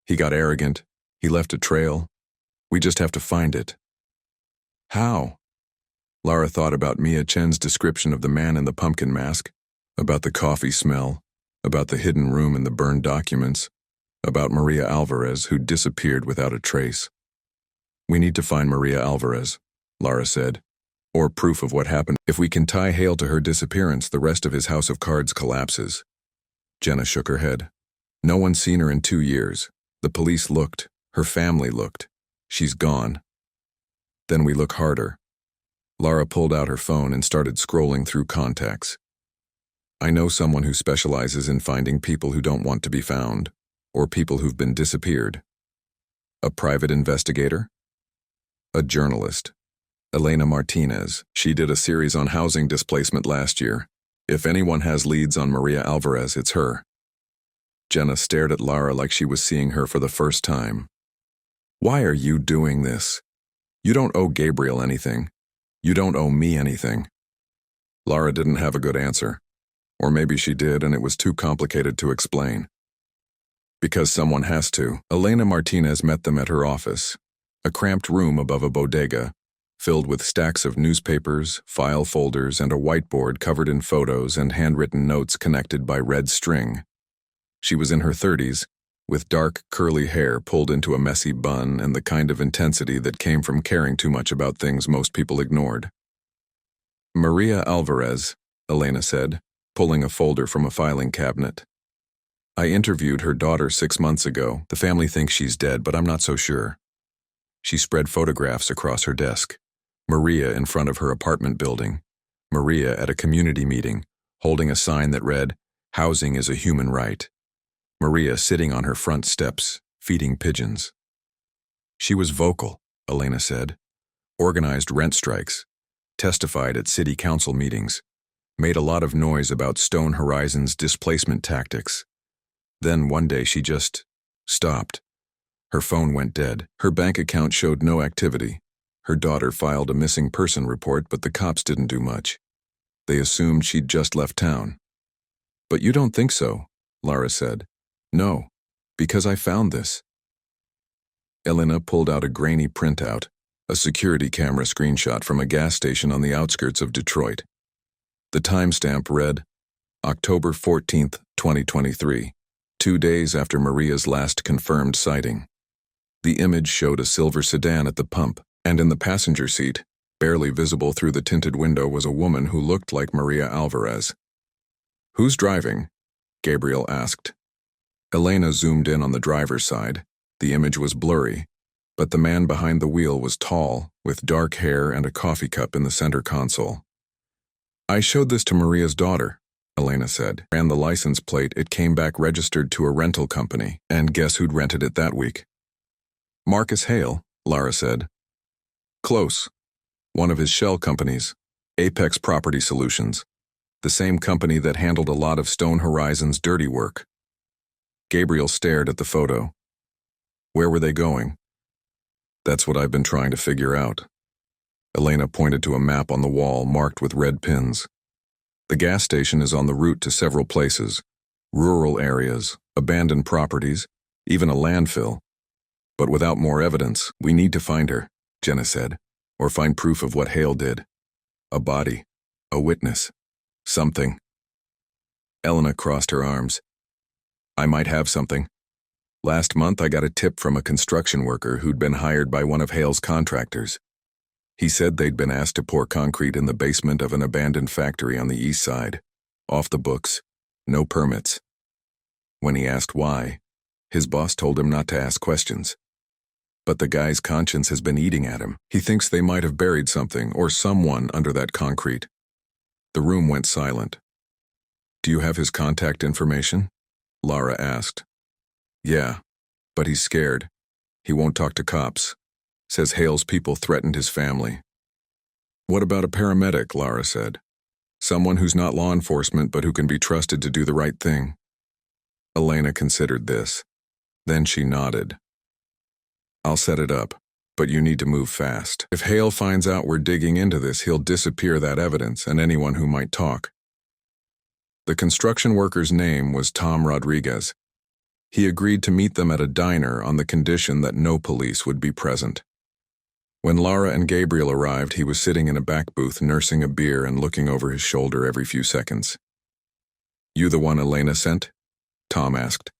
He got arrogant. He left a trail. We just have to find it. How? Lara thought about Mia Chen's description of the man in the pumpkin mask, about the coffee smell, about the hidden room and the burned documents, about Maria Alvarez who'd disappeared without a trace. We need to find Maria Alvarez, Lara said, or proof of what happened. If we can tie Hale to her disappearance, the rest of his house of cards collapses. Jenna shook her head. No one's seen her in 2 years. The police looked. Her family looked. She's gone. Then we look harder. Lara pulled out her phone and started scrolling through contacts. I know someone who specializes in finding people who don't want to be found, or people who've been disappeared. A private investigator? A journalist. Elena Martinez. She did a series on housing displacement last year. If anyone has leads on Maria Alvarez, it's her. Jenna stared at Lara like she was seeing her for the first time. Why are you doing this? You don't owe Gabriel anything. You don't owe me anything. Lara didn't have a good answer. Or maybe she did and it was too complicated to explain. Because someone has to. Elena Martinez met them at her office, a cramped room above a bodega, filled with stacks of newspapers, file folders, and a whiteboard covered in photos and handwritten notes connected by red string. She was in her 30s, with dark, curly hair pulled into a messy bun and the kind of intensity that came from caring too much about things most people ignored. Maria Alvarez, Elena said, pulling a folder from a filing cabinet. I interviewed her daughter 6 months ago. The family thinks she's dead, but I'm not so sure. She spread photographs across her desk. Maria in front of her apartment building. Maria at a community meeting, holding a sign that read, "Housing is a human right." Maria sitting on her front steps, feeding pigeons. She was vocal, Elena said. Organized rent strikes, testified at city council meetings, made a lot of noise about Stone Horizon's displacement tactics. Then one day she just stopped. Her phone went dead. Her bank account showed no activity. Her daughter filed a missing person report, but the cops didn't do much. They assumed she'd just left town. But you don't think so, Lara said. No, because I found this. Elena pulled out a grainy printout, a security camera screenshot from a gas station on the outskirts of Detroit. The timestamp read, October 14th, 2023, 2 days after Maria's last confirmed sighting. The image showed a silver sedan at the pump, and in the passenger seat, barely visible through the tinted window, was a woman who looked like Maria Alvarez. Who's driving? Gabriel asked. Elena zoomed in on the driver's side. The image was blurry, but the man behind the wheel was tall, with dark hair and a coffee cup in the center console. I showed this to Maria's daughter, Elena said. Ran the license plate, it came back registered to a rental company, and guess who'd rented it that week? Marcus Hale, Lara said. Close. One of his shell companies, Apex Property Solutions, the same company that handled a lot of Stone Horizon's dirty work. Gabriel stared at the photo. Where were they going? That's what I've been trying to figure out. Elena pointed to a map on the wall marked with red pins. The gas station is on the route to several places, rural areas, abandoned properties, even a landfill. But without more evidence, we need to find her, Jenna said, or find proof of what Hale did. A body, a witness, something. Elena crossed her arms. I might have something. Last month I got a tip from a construction worker who'd been hired by one of Hale's contractors. He said they'd been asked to pour concrete in the basement of an abandoned factory on the east side. Off the books. No permits. When he asked why, his boss told him not to ask questions. But the guy's conscience has been eating at him. He thinks they might have buried something or someone under that concrete. The room went silent. Do you have his contact information? Lara asked. Yeah, but he's scared. He won't talk to cops. Says Hale's people threatened his family. What about a paramedic, Lara said. Someone who's not law enforcement but who can be trusted to do the right thing. Elena considered this. Then she nodded. I'll set it up, but you need to move fast. If Hale finds out we're digging into this, he'll disappear that evidence and anyone who might talk. The construction worker's name was Tom Rodriguez. He agreed to meet them at a diner on the condition that no police would be present. When Lara and Gabriel arrived, he was sitting in a back booth nursing a beer and looking over his shoulder every few seconds. You the one Elena sent? Tom asked.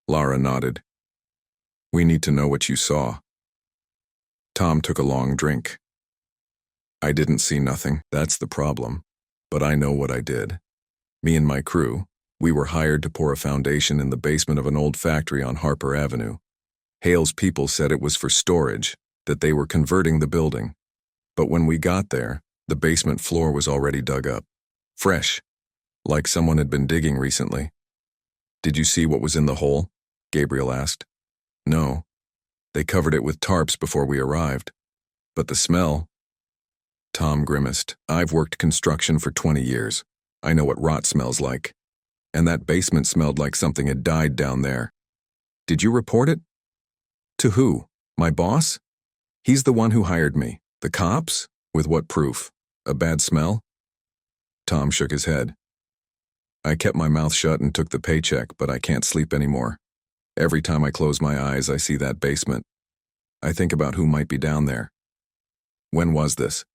Lara nodded. We need to know what you saw. Tom took a long drink. I didn't see nothing, that's the problem. But I know what I did. Me and my crew, we were hired to pour a foundation in the basement of an old factory on Harper Avenue. Hale's people said it was for storage, that they were converting the building. But when we got there, the basement floor was already dug up. Fresh, like someone had been digging recently. Did you see what was in the hole? Gabriel asked. No. They covered it with tarps before we arrived. But the smell... Tom grimaced. I've worked construction for 20 years. I know what rot smells like. And that basement smelled like something had died down there. Did you report it? To who? My boss? He's the one who hired me. The cops? With what proof? A bad smell? Tom shook his head. I kept my mouth shut and took the paycheck, but I can't sleep anymore. Every time I close my eyes, I see that basement. I think about who might be down there. When was this?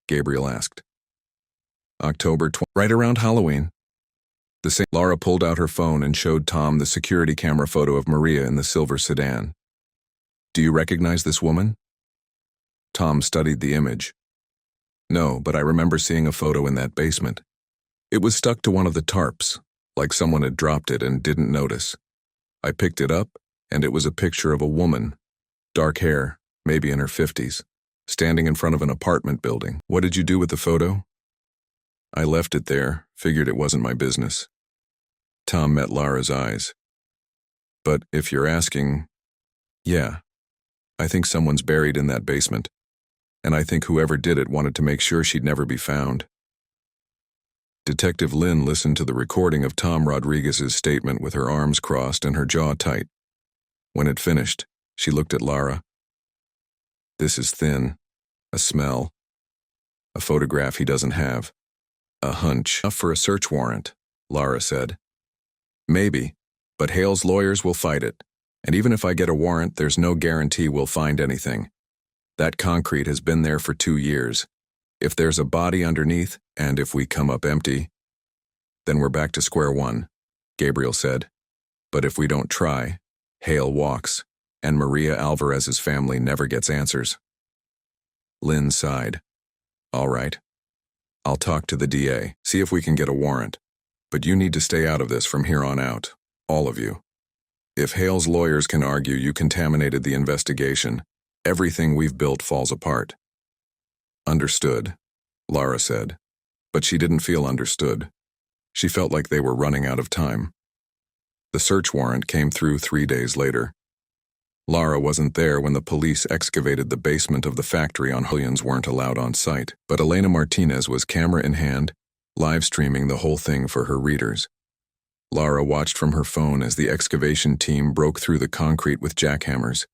Gabriel asked. October 20, right around Halloween. Lara pulled out her phone and showed Tom the security camera photo of Maria in the silver sedan. Do you recognize this woman? Tom studied the image. No, but I remember seeing a photo in that basement. It was stuck to one of the tarps, like someone had dropped it and didn't notice. I picked it up, and it was a picture of a woman, dark hair, maybe in her 50s, standing in front of an apartment building. What did you do with the photo? I left it there, figured it wasn't my business. Tom met Lara's eyes. But if you're asking, yeah, I think someone's buried in that basement, and I think whoever did it wanted to make sure she'd never be found." Detective Lynn listened to the recording of Tom Rodriguez's statement with her arms crossed and her jaw tight. When it finished, she looked at Lara. "This is thin. A smell. A photograph he doesn't have. A hunch. Enough for a search warrant," Lara said. "Maybe, but Hale's lawyers will fight it. And even if I get a warrant, there's no guarantee we'll find anything. That concrete has been there for 2 years. If there's a body underneath, and if we come up empty, then we're back to square one," Gabriel said. "But if we don't try, Hale walks, and Maria Alvarez's family never gets answers." Lynn sighed. "All right. I'll talk to the DA, see if we can get a warrant. But you need to stay out of this from here on out, all of you. If Hale's lawyers can argue you contaminated the investigation, everything we've built falls apart." "Understood," Lara said. But she didn't feel understood. She felt like they were running out of time. The search warrant came through 3 days later. Lara wasn't there when the police excavated the basement of the factory on Julians weren't allowed on site, but Elena Martinez was camera in hand, live streaming the whole thing for her readers. Lara watched from her phone as the excavation team broke through the concrete with jackhammers.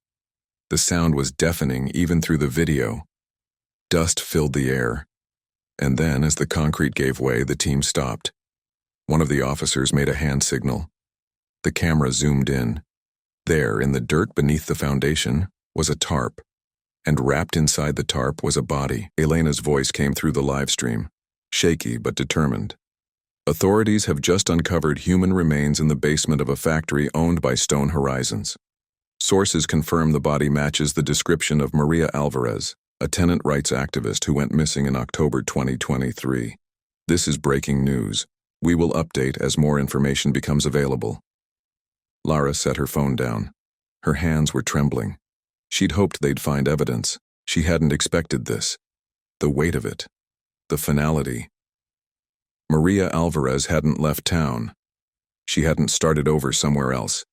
The sound was deafening even through the video. Dust filled the air. And then, as the concrete gave way, the team stopped. One of the officers made a hand signal. The camera zoomed in. There, in the dirt beneath the foundation, was a tarp. And wrapped inside the tarp was a body. Elena's voice came through the live stream, shaky but determined. "Authorities have just uncovered human remains in the basement of a factory owned by Stone Horizons. Sources confirm the body matches the description of Maria Alvarez, a tenant rights activist who went missing in October 2023. This is breaking news. We will update as more information becomes available." Lara set her phone down. Her hands were trembling. She'd hoped they'd find evidence. She hadn't expected this. The weight of it. The finality. Maria Alvarez hadn't left town. She hadn't started over somewhere else.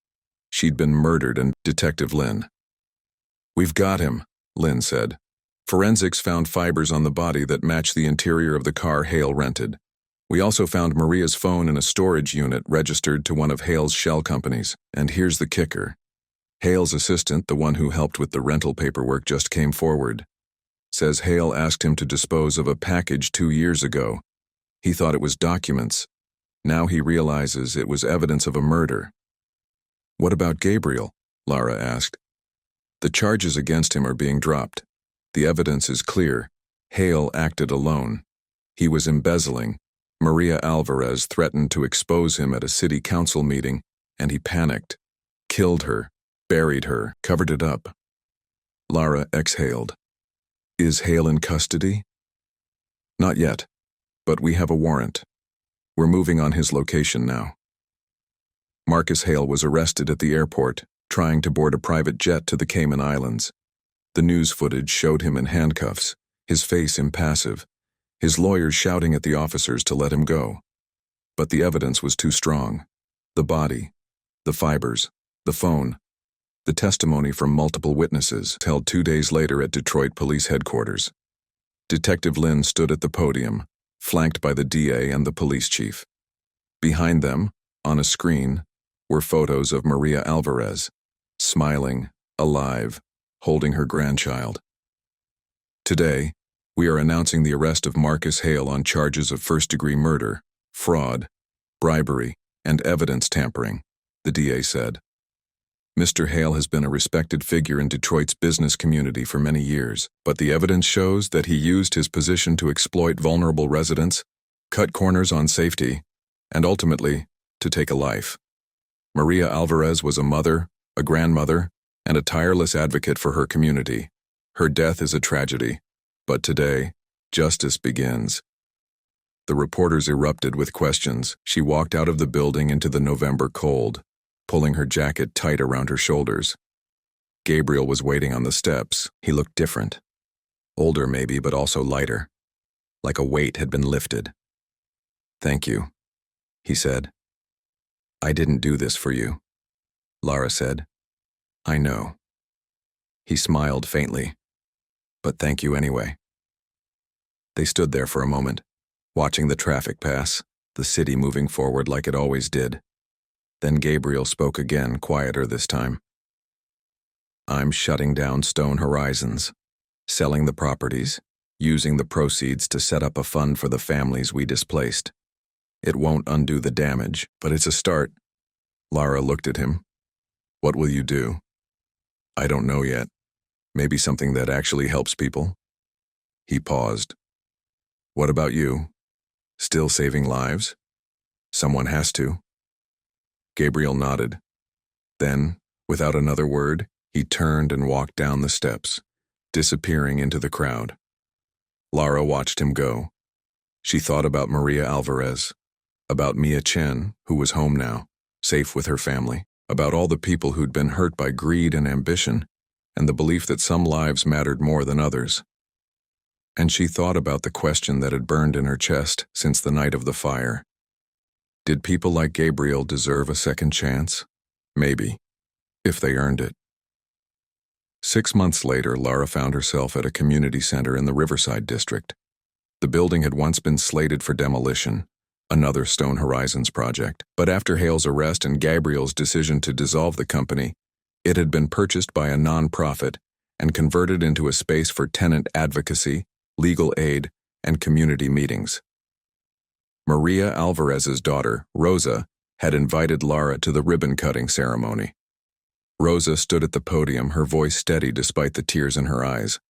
She'd been murdered, and Detective Lynn. "We've got him," Lynn said. "Forensics found fibers on the body that match the interior of the car Hale rented. We also found Maria's phone in a storage unit registered to one of Hale's shell companies. And here's the kicker. Hale's assistant, the one who helped with the rental paperwork, just came forward. Says Hale asked him to dispose of a package 2 years ago. He thought it was documents. Now he realizes it was evidence of a murder." "What about Gabriel?" Lara asked. "The charges against him are being dropped. The evidence is clear. Hale acted alone. He was embezzling. Maria Alvarez threatened to expose him at a city council meeting, and he panicked. Killed her, buried her, covered it up." Lara exhaled. "Is Hale in custody?" "Not yet, but we have a warrant. We're moving on his location now." Marcus Hale was arrested at the airport, trying to board a private jet to the Cayman Islands. The news footage showed him in handcuffs, his face impassive, his lawyers shouting at the officers to let him go. But the evidence was too strong. The body, the fibers, the phone, the testimony from multiple witnesses held 2 days later at Detroit Police Headquarters. Detective Lynn stood at the podium, flanked by the DA and the police chief. Behind them, on a screen, were photos of Maria Alvarez, smiling, alive, holding her grandchild. "Today, we are announcing the arrest of Marcus Hale on charges of first-degree murder, fraud, bribery, and evidence tampering," the DA said. "Mr. Hale has been a respected figure in Detroit's business community for many years, but the evidence shows that he used his position to exploit vulnerable residents, cut corners on safety, and ultimately, to take a life. Maria Alvarez was a mother, a grandmother, and a tireless advocate for her community. Her death is a tragedy, but today, justice begins." The reporters erupted with questions. She walked out of the building into the November cold, pulling her jacket tight around her shoulders. Gabriel was waiting on the steps. He looked different. Older maybe, but also lighter. Like a weight had been lifted. "Thank you," he said. "I didn't do this for you," Lara said. "I know." He smiled faintly. But thank you anyway. They stood there for a moment, watching the traffic pass, the city moving forward like it always did. Then Gabriel spoke again, quieter this time. I'm shutting down Stone Horizons, selling the properties, using the proceeds to set up a fund for the families we displaced. It won't undo the damage, but it's a start. Lara looked at him. What will you do? I don't know yet. Maybe something that actually helps people. He paused. What about you? Still saving lives? Someone has to. Gabriel nodded. Then, without another word, he turned and walked down the steps, disappearing into the crowd. Lara watched him go. She thought about Maria Alvarez, about Mia Chen, who was home now, safe with her family, about all the people who'd been hurt by greed and ambition, and the belief that some lives mattered more than others. And she thought about the question that had burned in her chest since the night of the fire. Did people like Gabriel deserve a second chance? Maybe, if they earned it. 6 months later, Lara found herself at a community center in the Riverside district. The building had once been slated for demolition, another Stone Horizons project. But after Hale's arrest and Gabriel's decision to dissolve the company, it had been purchased by a non-profit and converted into a space for tenant advocacy, legal aid, and community meetings. Maria Alvarez's daughter, Rosa, had invited Lara to the ribbon-cutting ceremony. Rosa stood at the podium, her voice steady despite the tears in her eyes.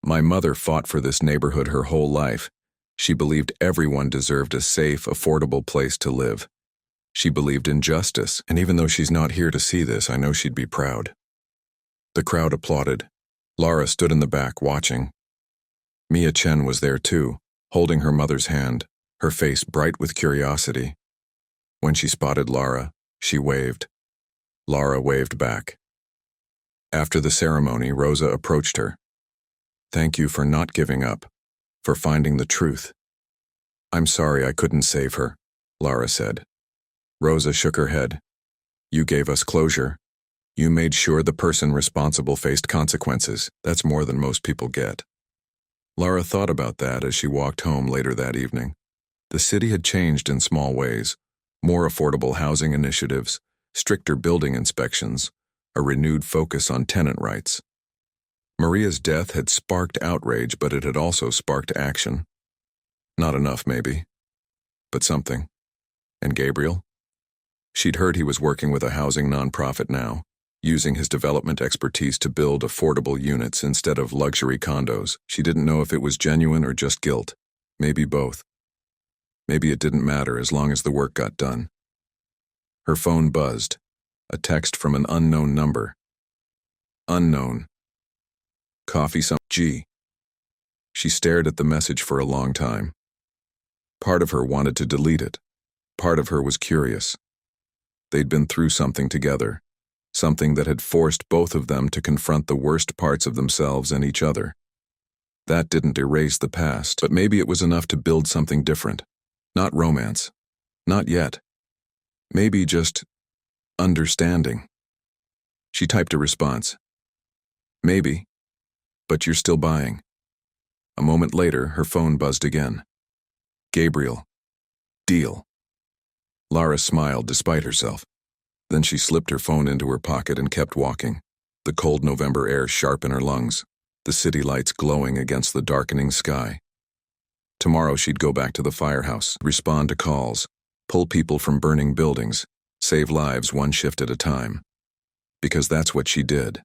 My mother fought for this neighborhood her whole life. She believed everyone deserved a safe, affordable place to live. She believed in justice, and even though she's not here to see this, I know she'd be proud. The crowd applauded. Lara stood in the back, watching. Mia Chen was there too, holding her mother's hand, her face bright with curiosity. When she spotted Lara, she waved. Lara waved back. After the ceremony, Rosa approached her. Thank you for not giving up, for finding the truth. I'm sorry I couldn't save her, Lara said. Rosa shook her head. You gave us closure. You made sure the person responsible faced consequences. That's more than most people get. Lara thought about that as she walked home later that evening. The city had changed in small ways. More affordable housing initiatives, stricter building inspections, a renewed focus on tenant rights. Maria's death had sparked outrage, but it had also sparked action. Not enough, maybe, but something. And Gabriel? She'd heard he was working with a housing nonprofit now, using his development expertise to build affordable units instead of luxury condos. She didn't know if it was genuine or just guilt. Maybe both. Maybe it didn't matter as long as the work got done. Her phone buzzed. A text from an unknown number. Unknown. Coffee some G. She stared at the message for a long time. Part of her wanted to delete it. Part of her was curious. They'd been through something together, something that had forced both of them to confront the worst parts of themselves and each other. That didn't erase the past, but maybe it was enough to build something different. Not romance. Not yet. Maybe just understanding. She typed a response. Maybe, but you're still buying. A moment later, her phone buzzed again. Gabriel. Deal. Lara smiled despite herself. Then she slipped her phone into her pocket and kept walking, the cold November air sharp in her lungs, the city lights glowing against the darkening sky. Tomorrow she'd go back to the firehouse, respond to calls, pull people from burning buildings, save lives one shift at a time. Because that's what she did.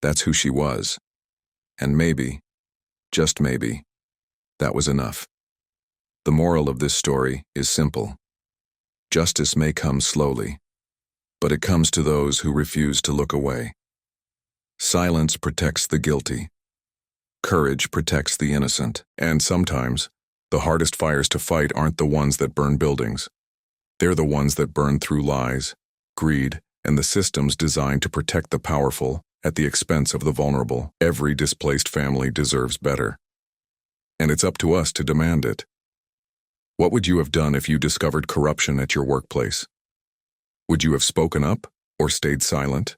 That's who she was. And maybe, just maybe, that was enough. The moral of this story is simple. Justice may come slowly, but it comes to those who refuse to look away. Silence protects the guilty. Courage protects the innocent. And sometimes, the hardest fires to fight aren't the ones that burn buildings. They're the ones that burn through lies, greed, and the systems designed to protect the powerful at the expense of the vulnerable. Every displaced family deserves better. And it's up to us to demand it. What would you have done if you discovered corruption at your workplace? Would you have spoken up or stayed silent?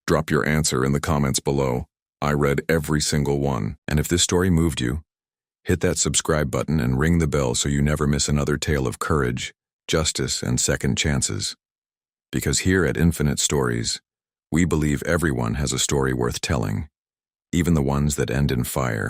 Drop your answer in the comments below. I read every single one. And if this story moved you, hit that subscribe button and ring the bell so you never miss another tale of courage, justice, and second chances. Because here at Infinite Stories, we believe everyone has a story worth telling, even the ones that end in fire.